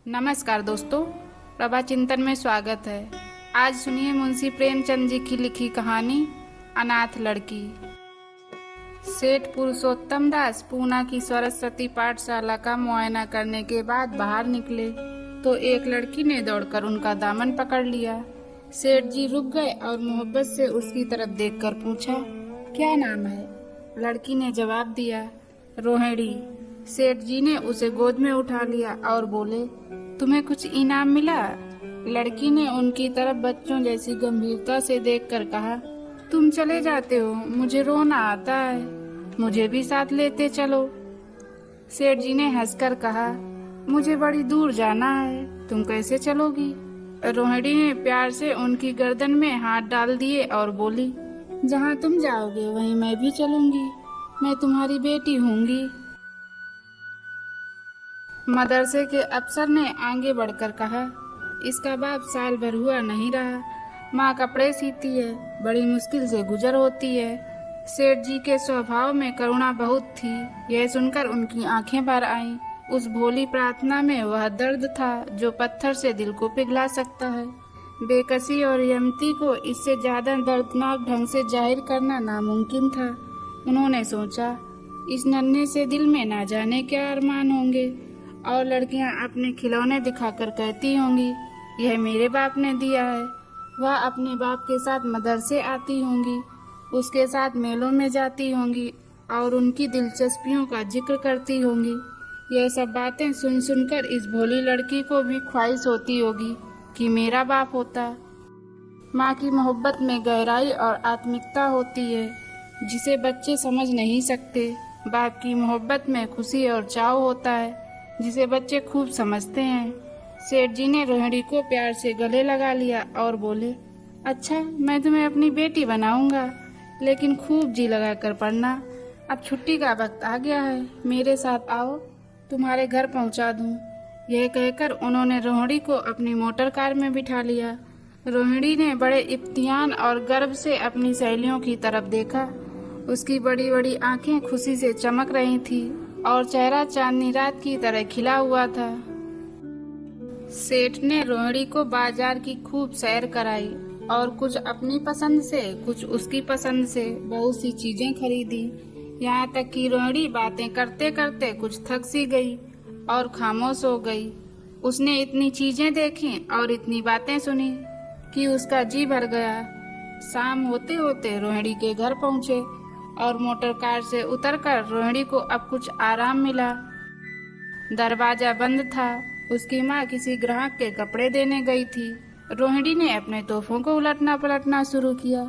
नमस्कार दोस्तों, प्रभा चिंतन में स्वागत है। आज सुनिए मुंशी प्रेमचंद जी की लिखी कहानी अनाथ लड़की। सेठ पुरुषोत्तम दास पूना की सरस्वती पाठशाला का मुआयना करने के बाद बाहर निकले तो एक लड़की ने दौड़कर उनका दामन पकड़ लिया। सेठ जी रुक गए और मोहब्बत से उसकी तरफ देखकर पूछा, क्या नाम है? लड़की ने जवाब दिया, रोहिणी। सेठ जी ने उसे गोद में उठा लिया और बोले, तुम्हें कुछ इनाम मिला? लड़की ने उनकी तरफ बच्चों जैसी गंभीरता से देखकर कहा, तुम चले जाते हो, मुझे रोना आता है, मुझे भी साथ लेते चलो। सेठ जी ने हंसकर कहा, मुझे बड़ी दूर जाना है, तुम कैसे चलोगी? रोहिणी ने प्यार से उनकी गर्दन में हाथ डाल दिए और बोली, जहाँ तुम जाओगे वहीं मैं भी चलूंगी, मैं तुम्हारी बेटी होंगी। मदरसे के अफसर ने आगे बढ़कर कहा, इसका बाप साल भर हुआ नहीं रहा, माँ कपड़े सीती है, बड़ी मुश्किल से गुजर होती है। सेठ जी के स्वभाव में करुणा बहुत थी। यह सुनकर उनकी आंखें भर आईं। उस भोली प्रार्थना में वह दर्द था जो पत्थर से दिल को पिघला सकता है। बेकसी और यमती को इससे ज्यादा दर्दनाक ढंग से जाहिर करना नामुमकिन था। उन्होंने सोचा, इस नन्हे से दिल में ना जाने क्या अरमान होंगे और लड़कियां अपने खिलौने दिखाकर कहती होंगी, यह मेरे बाप ने दिया है। वह अपने बाप के साथ मदरसे आती होंगी, उसके साथ मेलों में जाती होंगी और उनकी दिलचस्पियों का जिक्र करती होंगी। यह सब बातें सुन सुनकर इस भोली लड़की को भी ख्वाहिश होती होगी कि मेरा बाप होता। माँ की मोहब्बत में गहराई और आत्मिकता होती है जिसे बच्चे समझ नहीं सकते। बाप की मोहब्बत में खुशी और चाव होता है जिसे बच्चे खूब समझते हैं। सेठ जी ने रोहिणी को प्यार से गले लगा लिया और बोले, अच्छा, मैं तुम्हें अपनी बेटी बनाऊंगा, लेकिन खूब जी लगा कर पढ़ना। अब छुट्टी का वक्त आ गया है, मेरे साथ आओ, तुम्हारे घर पहुंचा दूं। यह कहकर उन्होंने रोहिणी को अपनी मोटर कार में बिठा लिया। रोहिणी ने बड़े इम्तिहान और गर्व से अपनी सहेलियों की तरफ देखा। उसकी बड़ी बड़ी आंखें खुशी से चमक रही थी और चेहरा चांदनी रात की तरह खिला हुआ था। सेठ ने रोहिणी को बाजार की खूब सैर कराई और कुछ अपनी पसंद से कुछ उसकी पसंद से बहुत सी चीजें खरीदी। यहाँ तक कि रोहिणी बातें करते करते कुछ थक सी गई और खामोश हो गई। उसने इतनी चीजें देखी और इतनी बातें सुनी कि उसका जी भर गया। शाम होते होते रोहिणी के घर पहुँचे और मोटर कार से उतरकर रोहिणी को अब कुछ आराम मिला। दरवाजा बंद था। उसकी माँ किसी ग्राहक के कपड़े देने गई थी। रोहिणी ने अपने तोहफों को उलटना पलटना शुरू किया।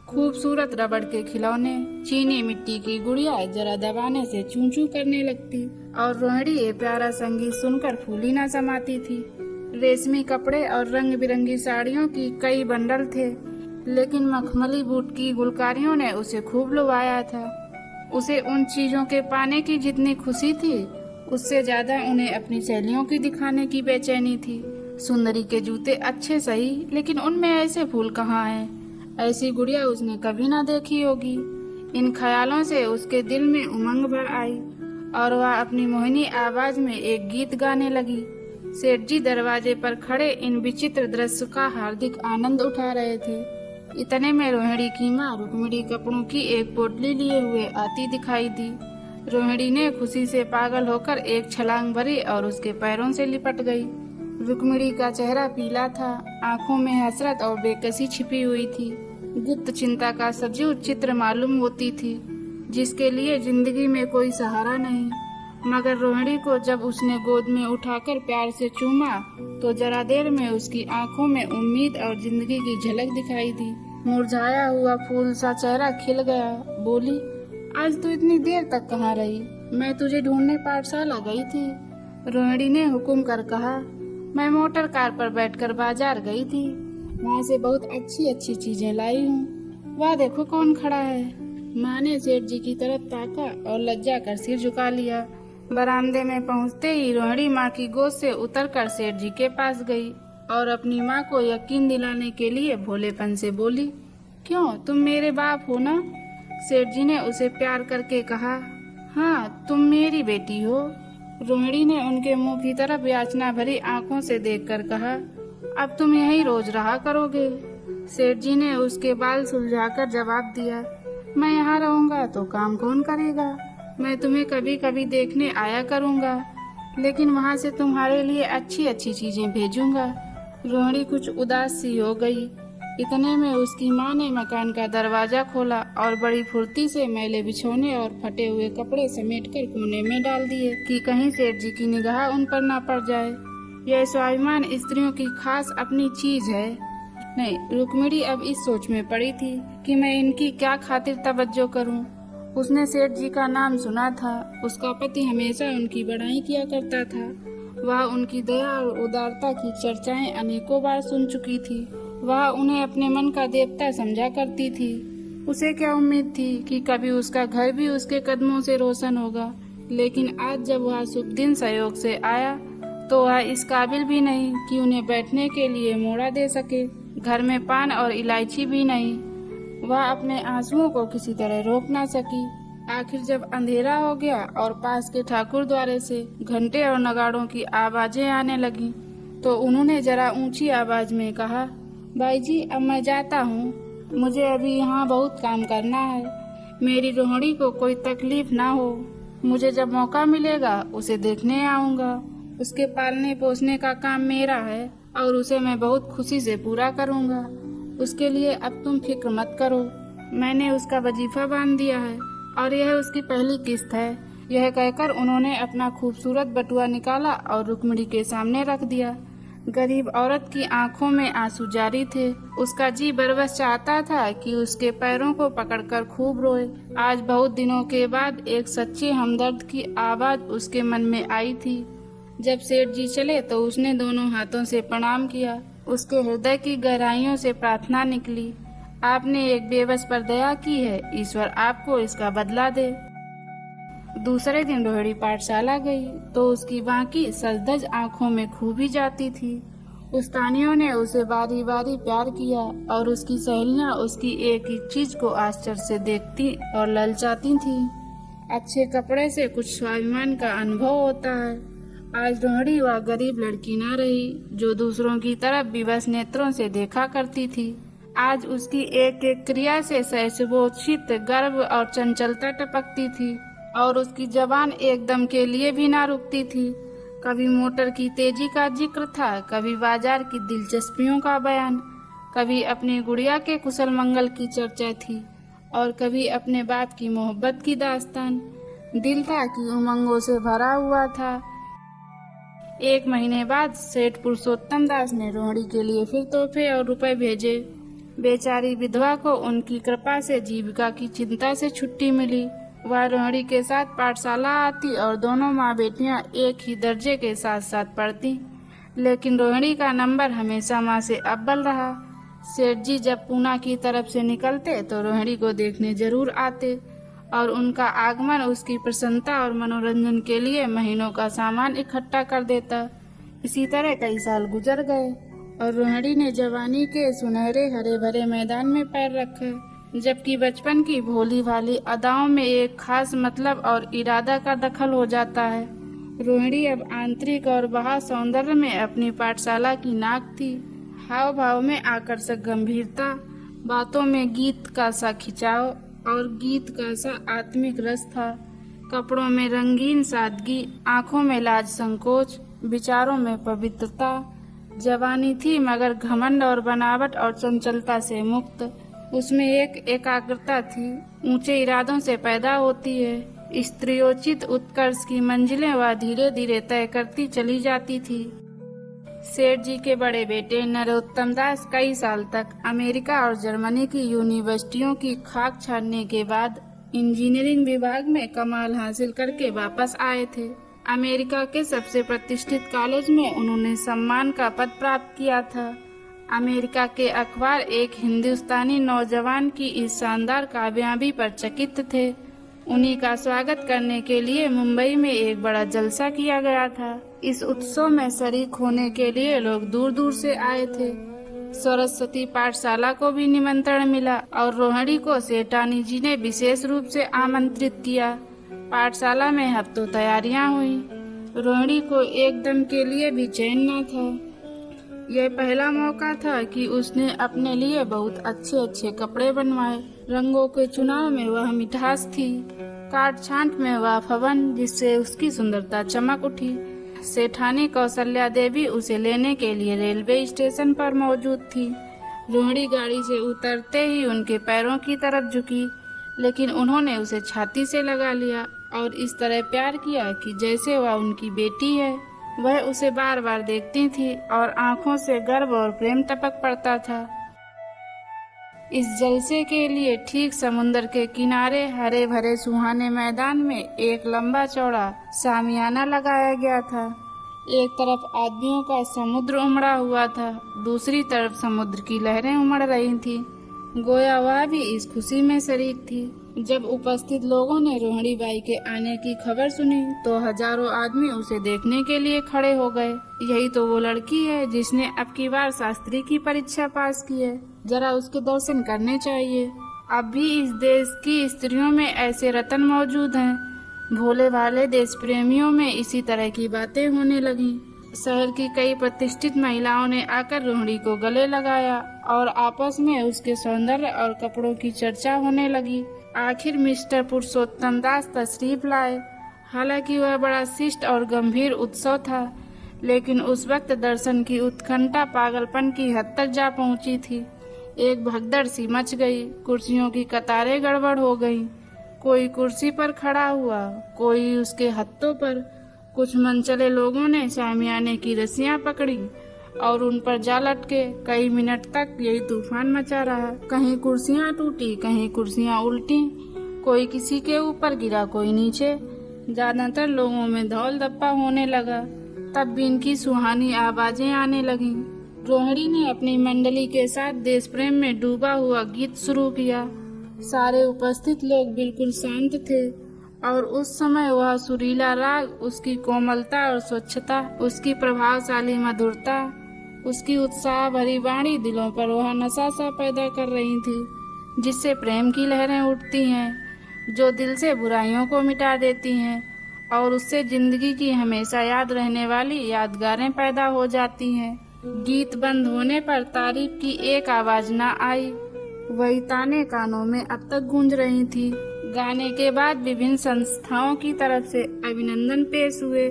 खूबसूरत रबड़ के खिलौने, चीनी मिट्टी की गुड़िया जरा दबाने से चूं चूं करने लगती और रोहिणी ये प्यारा संगीत सुनकर फूली न समाती थी। रेशमी कपड़े और रंग बिरंगी साड़ियों की कई बंडल थे, लेकिन मखमली बूट की गुलकारियों ने उसे खूब लुभाया था। उसे उन चीजों के पाने की जितनी खुशी थी, उससे ज्यादा उन्हें अपनी सहेलियों की दिखाने की बेचैनी थी। सुंदरी के जूते अच्छे सही, लेकिन उनमें ऐसे फूल कहाँ हैं? ऐसी गुड़िया उसने कभी ना देखी होगी। इन ख्यालों से उसके दिल में उमंग भर आई और वह अपनी मोहिनी आवाज में एक गीत गाने लगी। सेठ जी दरवाजे पर खड़े इन विचित्र दृश्य का हार्दिक आनंद उठा रहे थे। इतने में रोहिणी की माँ रुक्मिणी कपड़ों की एक पोटली लिए हुए आती दिखाई दी। रोहिणी ने खुशी से पागल होकर एक छलांग भरी और उसके पैरों से लिपट गई। रुक्मिणी का चेहरा पीला था, आंखों में हसरत और बेकसी छिपी हुई थी। गुप्त चिंता का सजीव चित्र मालूम होती थी, जिसके लिए जिंदगी में कोई सहारा नहीं। मगर रोहिणी को जब उसने गोद में उठाकर प्यार से चूमा तो जरा देर में उसकी आंखों में उम्मीद और जिंदगी की झलक दिखाई दी। मुरझाया हुआ फूल सा चेहरा खिल गया। बोली, आज तू इतनी देर तक कहाँ रही? मैं तुझे ढूंढने पाठशाला गई थी। रोहिणी ने हुक्म कर कहा, मैं मोटर कार पर बैठकर बाजार गई थी, वहाँ से बहुत अच्छी अच्छी चीजें लाई हूँ। वह देखो कौन खड़ा है। माँ ने सेठ जी की तरफ ताका और लज्जा कर सिर झुका लिया। बरामदे में पहुँचते ही रोहिणी माँ की गोद से उतरकर सेठ जी के पास गई और अपनी माँ को यकीन दिलाने के लिए भोलेपन से बोली, क्यों, तुम मेरे बाप हो ना? सेठ जी ने उसे प्यार करके कहा, हाँ, तुम मेरी बेटी हो। रोहिणी ने उनके मुंह की तरफ याचना भरी आंखों से देखकर कहा, अब तुम यहीं रोज रहा करोगे। सेठ जी ने उसके बाल सुलझाकर जवाब दिया, मैं यहाँ रहूंगा तो काम कौन करेगा। मैं तुम्हें कभी कभी देखने आया करूंगा, लेकिन वहाँ से तुम्हारे लिए अच्छी अच्छी चीजें भेजूंगा। रोहिणी कुछ उदास सी हो गई। इतने में उसकी माँ ने मकान का दरवाजा खोला और बड़ी फुर्ती से मैले बिछौने और फटे हुए कपड़े समेटकर कोने में डाल दिए कि कहीं सेठ जी की निगाह उन पर ना पड़ जाए। यह स्वाभिमान स्त्रियों की खास अपनी चीज है। नहीं, रुक्मिणी अब इस सोच में पड़ी थी कि मैं इनकी क्या खातिर तवज्जो करूं। उसने सेठ जी का नाम सुना था। उसका पति हमेशा उनकी बड़ाई किया करता था। वह उनकी दया और उदारता की चर्चाएं अनेकों बार सुन चुकी थी। वह उन्हें अपने मन का देवता समझा करती थी। उसे क्या उम्मीद थी कि कभी उसका घर भी उसके कदमों से रोशन होगा, लेकिन आज जब वह शुभ दिन संयोग से आया तो वह इस काबिल भी नहीं कि उन्हें बैठने के लिए मोड़ा दे सके। घर में पान और इलायची भी नहीं। वह अपने आंसुओं को किसी तरह रोक ना सकी। आखिर जब अंधेरा हो गया और पास के ठाकुर द्वारे से घंटे और नगाड़ों की आवाजें आने लगी, तो उन्होंने जरा ऊंची आवाज में कहा, भाई जी, अब मैं जाता हूँ। मुझे अभी यहाँ बहुत काम करना है। मेरी रोहिणी को कोई तकलीफ ना हो। मुझे जब मौका मिलेगा उसे देखने आऊँगा। उसके पालने पोसने का काम मेरा है और उसे मैं बहुत खुशी से पूरा करूँगा। उसके लिए अब तुम फिक्र मत करो। मैंने उसका वजीफा बांध दिया है और यह उसकी पहली किस्त है। यह कहकर उन्होंने अपना खूबसूरत बटुआ निकाला और रुक्मिणी के सामने रख दिया। गरीब औरत की आंखों में आंसू जारी थे। उसका जी बरबस चाहता था कि उसके पैरों को पकड़कर खूब रोए। आज बहुत दिनों के बाद एक सच्चे हमदर्द की आवाज उसके मन में आई थी। जब सेठ जी चले तो उसने दोनों हाथों से प्रणाम किया। उसके हृदय की गहराइयों से प्रार्थना निकली, आपने एक बेबस पर दया की है, ईश्वर आपको इसका बदला दे। दूसरे दिन रोहिणी पाठशाला गई तो उसकी बाकी सजधज आंखों में खूबी जाती थी। उस्तानियों ने उसे बारी बारी प्यार किया और उसकी सहेलियां उसकी एक एक चीज को आश्चर्य से देखती और ललचाती थी। अच्छे कपड़े से कुछ स्वाभिमान का अनुभव होता है। आज रोहिणी वह गरीब लड़की न रही जो दूसरों की तरफ विवश नेत्रों से देखा करती थी। आज उसकी एक एक क्रिया से सहसबोधित गर्व और चंचलता टपकती थी और उसकी जबान एकदम के लिए भी ना रुकती थी। कभी मोटर की तेजी का जिक्र था, कभी बाजार की दिलचस्पियों का बयान, कभी अपनी गुड़िया के कुशल मंगल की चर्चा थी और कभी अपने बाप की मोहब्बत की दास्तान। दिल था कि उमंगों से भरा हुआ था। एक महीने बाद सेठ पुरुषोत्तम दास ने रोहिणी के लिए फिर तोहफे और रुपए भेजे। बेचारी विधवा को उनकी कृपा से जीविका की चिंता से छुट्टी मिली। वह रोहिणी के साथ पाठशाला आती और दोनों माँ बेटियां एक ही दर्जे के साथ साथ पढ़ती, लेकिन रोहिणी का नंबर हमेशा माँ से अव्वल रहा। सेठ जी जब पूना की तरफ से निकलते तो रोहिणी को देखने जरूर आते और उनका आगमन उसकी प्रसन्नता और मनोरंजन के लिए महीनों का सामान इकट्ठा कर देता। इसी तरह कई साल गुजर गए और रोहिणी ने जवानी के सुनहरे हरे भरे मैदान में पैर रखा, जबकि बचपन की भोली भाली अदाओं में एक खास मतलब और इरादा का दखल हो जाता है। रोहिणी अब आंतरिक और बाह्य सौंदर्य में अपनी पाठशाला की नाक थी। हाव भाव में आकर्षक गंभीरता, बातों में गीत का सा खिंचाव और गीत का सा आत्मिक रस था। कपड़ों में रंगीन सादगी, आंखों में लाज संकोच, विचारों में पवित्रता। जवानी थी मगर घमंड और बनावट और चंचलता से मुक्त। उसमें एक एकाग्रता थी, ऊंचे इरादों से पैदा होती है। स्त्रियोचित उत्कर्ष की मंजिलें वह धीरे धीरे तय करती चली जाती थी। सेठ जी के बड़े बेटे नरोत्तम दास कई साल तक अमेरिका और जर्मनी की यूनिवर्सिटियों की खाक छानने के बाद इंजीनियरिंग विभाग में कमाल हासिल करके वापस आए थे। अमेरिका के सबसे प्रतिष्ठित कॉलेज में उन्होंने सम्मान का पद प्राप्त किया था। अमेरिका के अखबार एक हिंदुस्तानी नौजवान की इस शानदार कामयाबी पर चकित थे। उन्हीं का स्वागत करने के लिए मुंबई में एक बड़ा जलसा किया गया था। इस उत्सव में शरीक होने के लिए लोग दूर दूर से आए थे। सरस्वती पाठशाला को भी निमंत्रण मिला और रोहिणी को सेठानी जी ने विशेष रूप से आमंत्रित किया। पाठशाला में हफ्तों तैयारियां हुई। रोहिणी को एकदम के लिए भी चैन न था। यह पहला मौका था कि उसने अपने लिए बहुत अच्छे अच्छे कपड़े बनवाए। रंगों के चुनाव में वह मिठास थी, काट छांट में वह फवन जिससे उसकी सुंदरता चमक उठी। सेठानी कौशल्या देवी उसे लेने के लिए रेलवे स्टेशन पर मौजूद थी। रोहिणी गाड़ी से उतरते ही उनके पैरों की तरफ झुकी, लेकिन उन्होंने उसे छाती से लगा लिया और इस तरह प्यार किया कि जैसे वह उनकी बेटी है। वह उसे बार बार देखती थी और आंखों से गर्व और प्रेम टपक पड़ता था। इस जलसे के लिए ठीक समुद्र के किनारे हरे भरे सुहाने मैदान में एक लंबा चौड़ा सामियाना लगाया गया था। एक तरफ आदमियों का समुद्र उमड़ा हुआ था, दूसरी तरफ समुद्र की लहरें उमड़ रही थी। गोया वह भी इस खुशी में शरीक थी। जब उपस्थित लोगों ने रोहिणी बाई के आने की खबर सुनी तो हजारों आदमी उसे देखने के लिए खड़े हो गए। यही तो वो लड़की है जिसने अब की बार शास्त्री की परीक्षा पास की है, जरा उसके दर्शन करने चाहिए। अब भी इस देश की स्त्रियों में ऐसे रत्न मौजूद हैं। भोले भाले देश प्रेमियों में इसी तरह की बातें होने लगी। शहर की कई प्रतिष्ठित महिलाओं ने आकर रोहिणी को गले लगाया और आपस में उसके सौंदर्य और कपड़ों की चर्चा होने लगी। आखिर मिस्टर पुरुषोत्तम दास तशरीफ लाए। हालांकि वह बड़ा शिष्ट और गंभीर उत्सव था, लेकिन उस वक्त दर्शन की उत्कंठा पागलपन की हद तक जा पहुंची थी। एक भगदड़ सी मच गई, कुर्सियों की कतारें गड़बड़ हो गईं। कोई कुर्सी पर खड़ा हुआ, कोई उसके हत्थों पर। कुछ मनचले लोगों ने शामियाने की रस्सियां पकड़ी और उन पर जा लटके। कई मिनट तक यही तूफान मचा रहा। कहीं कुर्सियां टूटी, कहीं कुर्सियां उल्टी, कोई किसी के ऊपर गिरा, कोई नीचे। ज्यादातर लोगों में धौल धप्पा होने लगा। तब भी इनकी सुहानी आवाजें आने लगीं। रोहिणी ने अपनी मंडली के साथ देश प्रेम में डूबा हुआ गीत शुरू किया। सारे उपस्थित लोग बिल्कुल शांत थे और उस समय वह सुरीला राग, उसकी कोमलता और स्वच्छता, उसकी प्रभावशाली मधुरता, उसकी उत्साह भरी वाणी दिलों पर वह नशा सा पैदा कर रही थी, जिससे प्रेम की लहरें उठती हैं, जो दिल से बुराइयों को मिटा देती हैं और उससे जिंदगी की हमेशा याद रहने वाली यादगारें पैदा हो जाती हैं। गीत बंद होने पर तारीफ की एक आवाज न आई, वही ताने कानों में अब तक गूंज रही थी। गाने के बाद विभिन्न संस्थाओं की तरफ से अभिनंदन पेश हुए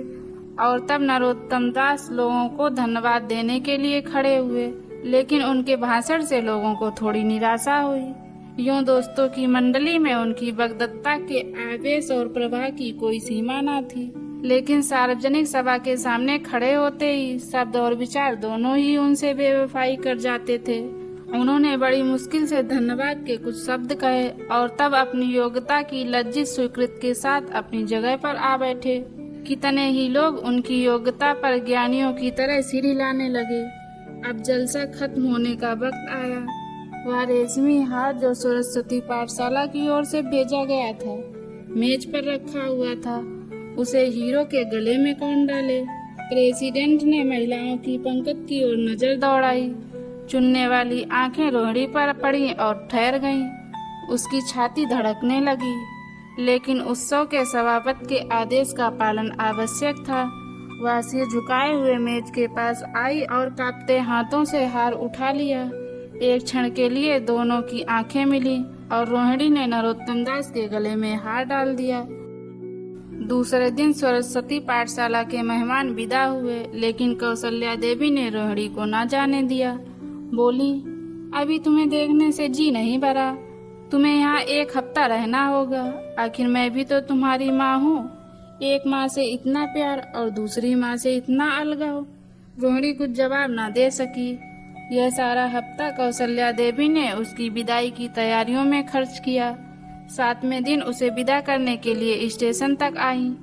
और तब नरोत्तम दास लोगों को धन्यवाद देने के लिए खड़े हुए, लेकिन उनके भाषण से लोगों को थोड़ी निराशा हुई। यूं दोस्तों की मंडली में उनकी बगदत्ता के आवेश और प्रवाह की कोई सीमा न थी, लेकिन सार्वजनिक सभा के सामने खड़े होते ही शब्द और विचार दोनों ही उनसे बेवफाई कर जाते थे। उन्होंने बड़ी मुश्किल से धन्यवाद के कुछ शब्द कहे और तब अपनी योग्यता की लज्जित स्वीकृति के साथ अपनी जगह पर आ बैठे। कितने ही लोग उनकी योग्यता पर ज्ञानियों की तरह सिर हिलाने लगे। अब जलसा खत्म होने का वक्त आया। वह रेशमी हार जो सरस्वती पाठशाला की ओर से भेजा गया था, मेज पर रखा हुआ था। उसे हीरो के गले में कौन डाले? प्रेसिडेंट ने महिलाओं की पंक्ति की ओर नजर दौड़ाई। चुनने वाली आंखें रोहिणी पर पड़ी और ठहर गईं। उसकी छाती धड़कने लगी, लेकिन उत्सव के सभापति के आदेश का पालन आवश्यक था। वह सिर झुकाए हुए मेज के पास आई और कांपते हाथों से हार उठा लिया। एक क्षण के लिए दोनों की आंखें मिली और रोहिणी ने नरोत्तम दास के गले में हार डाल दिया। दूसरे दिन सरस्वती पाठशाला के मेहमान विदा हुए, लेकिन कौशल्या देवी ने रोहिणी को न जाने दिया। बोली, अभी तुम्हें देखने से जी नहीं भरा। तुम्हें यहाँ एक हफ्ता रहना होगा। आखिर मैं भी तो तुम्हारी माँ हूँ। एक माँ से इतना प्यार और दूसरी माँ से इतना अलगाव। रोहिणी कुछ जवाब न दे सकी। यह सारा हफ्ता कौशल्या देवी ने उसकी विदाई की तैयारियों में खर्च किया। 7वें दिन उसे विदा करने के लिए स्टेशन तक आई।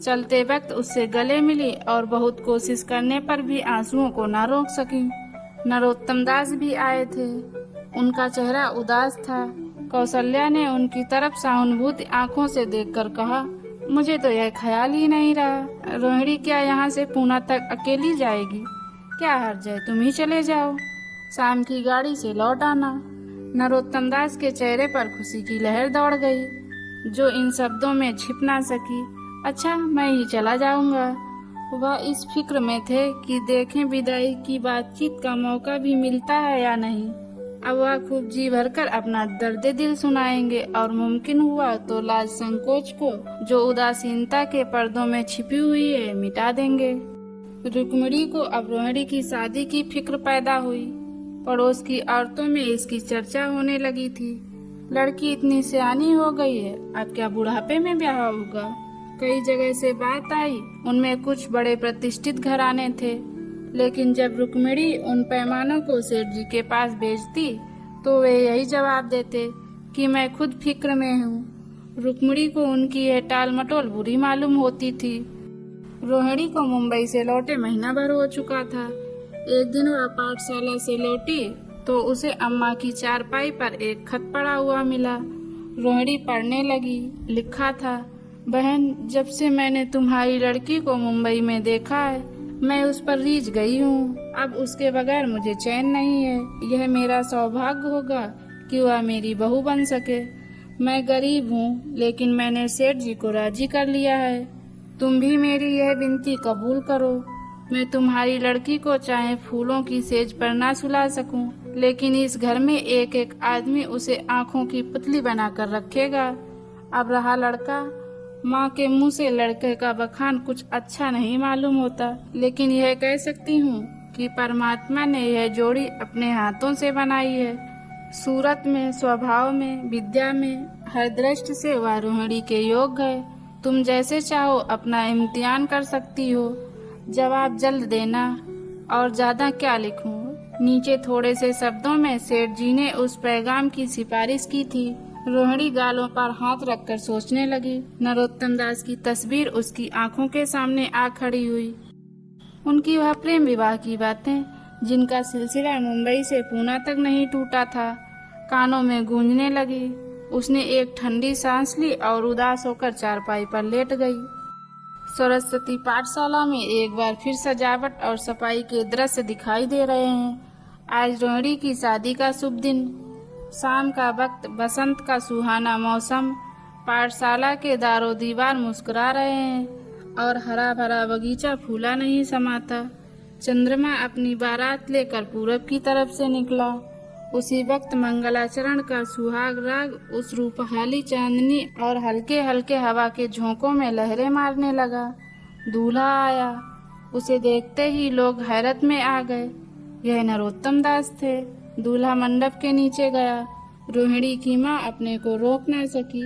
चलते वक्त उससे गले मिली और बहुत कोशिश करने पर भी आंसुओं को न रोक सकी। नरोत्तम दास भी आए थे। उनका चेहरा उदास था। कौशल्या ने उनकी तरफ सहानुभूति आंखों से देखकर कहा, मुझे तो यह ख्याल ही नहीं रहा। रोहिणी क्या यहाँ से पूना तक अकेली जाएगी? क्या हर्ज है, तुम ही चले जाओ। शाम की गाड़ी से लौट आना। नरोत्तम दास के चेहरे पर खुशी की लहर दौड़ गई, जो इन शब्दों में छिप ना सकी। अच्छा, मैं ही चला जाऊंगा। वह इस फिक्र में थे कि देखें विदाई की बातचीत का मौका भी मिलता है या नहीं। अब वह खूब जी भरकर अपना दर्द दिल सुनाएंगे और मुमकिन हुआ तो लाज संकोच को जो उदासीनता के पर्दों में छिपी हुई है मिटा देंगे। रुक्मिणी को अब रोहिणी की शादी की फिक्र पैदा हुई। पड़ोस की औरतों में इसकी चर्चा होने लगी थी। लड़की इतनी सियानी हो गई है, अब क्या बुढ़ापे में ब्याह होगा। कई जगह से बात आई, उनमें कुछ बड़े प्रतिष्ठित घराने थे, लेकिन जब रुक्मिणी उन पैमानों को सेठ जी के पास भेजती तो वे यही जवाब देते कि मैं खुद फिक्र में हूँ। रुक्मिणी को उनकी यह टाल मटोल बुरी मालूम होती थी। रोहिणी को मुंबई से लौटे महीना भर हो चुका था। एक दिन वह पाठशाला से लौटी तो उसे अम्मा की चारपाई पर एक खत पड़ा हुआ मिला। रोहिणी पढ़ने लगी। लिखा था, बहन, जब से मैंने तुम्हारी लड़की को मुंबई में देखा है मैं उस पर रीझ गई हूँ। अब उसके बगैर मुझे चैन नहीं है। यह मेरा सौभाग्य होगा कि वह मेरी बहू बन सके। मैं गरीब हूँ, लेकिन मैंने सेठ जी को राजी कर लिया है। तुम भी मेरी यह विनती कबूल करो। मैं तुम्हारी लड़की को चाहे फूलों की सेज पर ना सुला सकूं, लेकिन इस घर में एक एक आदमी उसे आंखों की पुतली बनाकर रखेगा। अब रहा लड़का, माँ के मुंह से लड़के का बखान कुछ अच्छा नहीं मालूम होता, लेकिन यह कह सकती हूँ कि परमात्मा ने यह जोड़ी अपने हाथों से बनाई है। सूरत में, स्वभाव में, विद्या में, हर दृष्टि से वह रोहिणी के योग्य है। तुम जैसे चाहो अपना इम्तिहान कर सकती हो। जवाब जल्द देना। और ज्यादा क्या लिखूं? नीचे थोड़े से शब्दों में सेठ जी ने उस पैगाम की सिफारिश की थी। रोहिणी गालों पर हाथ रखकर सोचने लगी। नरोत्तम दास की तस्वीर उसकी आंखों के सामने आ खड़ी हुई। उनकी वह प्रेम विवाह की बातें, जिनका सिलसिला मुंबई से पूना तक नहीं टूटा था, कानों में गूंजने लगी। उसने एक ठंडी सांस ली और उदास होकर चारपाई पर लेट गई। सरस्वती पाठशाला में एक बार फिर सजावट और सफाई के दृश्य दिखाई दे रहे हैं। आज रोहिणी की शादी का शुभ दिन। शाम का वक्त, बसंत का सुहाना मौसम। पाठशाला के दारो दीवार मुस्कुरा रहे हैं और हरा भरा बगीचा फूला नहीं समाता। चंद्रमा अपनी बारात लेकर पूरब की तरफ से निकला। उसी वक्त मंगलाचरण का सुहाग राग उस रूपहाली चांदनी और हल्के हल्के हवा के झोंकों में लहरें मारने लगा। दूल्हा आया। उसे देखते ही लोग हैरत में आ गए। यह नरोत्तम दास थे। दूल्हा मंडप के नीचे गया। रोहिणी की माँ अपने को रोक न सकी।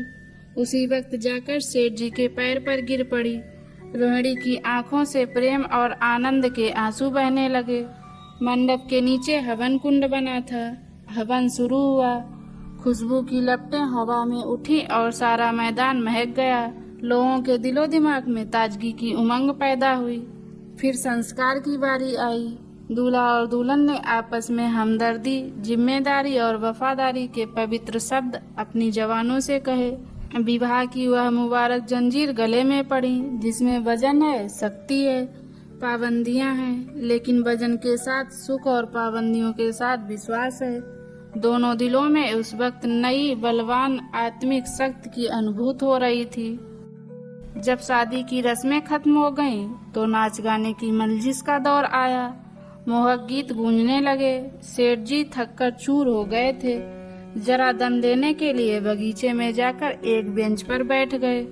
उसी वक्त जाकर सेठ जी के पैर पर गिर पड़ी। रोहिणी की आंखों से प्रेम और आनंद के आंसू बहने लगे। मंडप के नीचे हवन कुंड बना था। हवन शुरू हुआ। खुशबू की लपटें हवा में उठी और सारा मैदान महक गया। लोगों के दिलो दिमाग में ताजगी की उमंग पैदा हुई। फिर संस्कार की बारी आई। दूल्हा और दुल्हन ने आपस में हमदर्दी, जिम्मेदारी और वफादारी के पवित्र शब्द अपनी जवानों से कहे। विवाह की वह मुबारक जंजीर गले में पड़ी, जिसमें वजन है, शक्ति है, पाबंदियां हैं, लेकिन वजन के साथ सुख और पाबंदियों के साथ विश्वास है। दोनों दिलों में उस वक्त नई बलवान आत्मिक शक्ति की अनुभूति हो रही थी। जब शादी की रस्में खत्म हो गईं, तो नाच गाने की मंजिश का दौर आया। मोहक गीत गूंजने लगे। सेठ जी थककर चूर हो गए थे। जरा दम देने के लिए बगीचे में जाकर एक बेंच पर बैठ गए।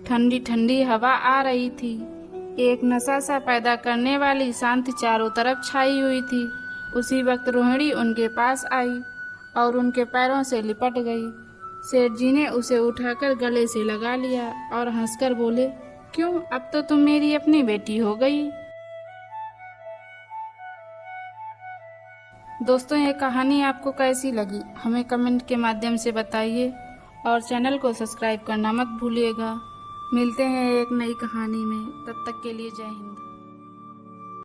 ठंडी ठंडी हवा आ रही थी। एक नशा सा पैदा करने वाली शांति चारों तरफ छाई हुई थी। उसी वक्त रोहिणी उनके पास आई और उनके पैरों से लिपट गई। सेठ जी ने उसे उठाकर गले से लगा लिया और हंसकर बोले, क्यों, अब तो तुम मेरी अपनी बेटी हो गई। दोस्तों, ये कहानी आपको कैसी लगी हमें कमेंट के माध्यम से बताइए और चैनल को सब्सक्राइब करना मत भूलिएगा। मिलते हैं एक नई कहानी में। तब तक के लिए जय हिंद।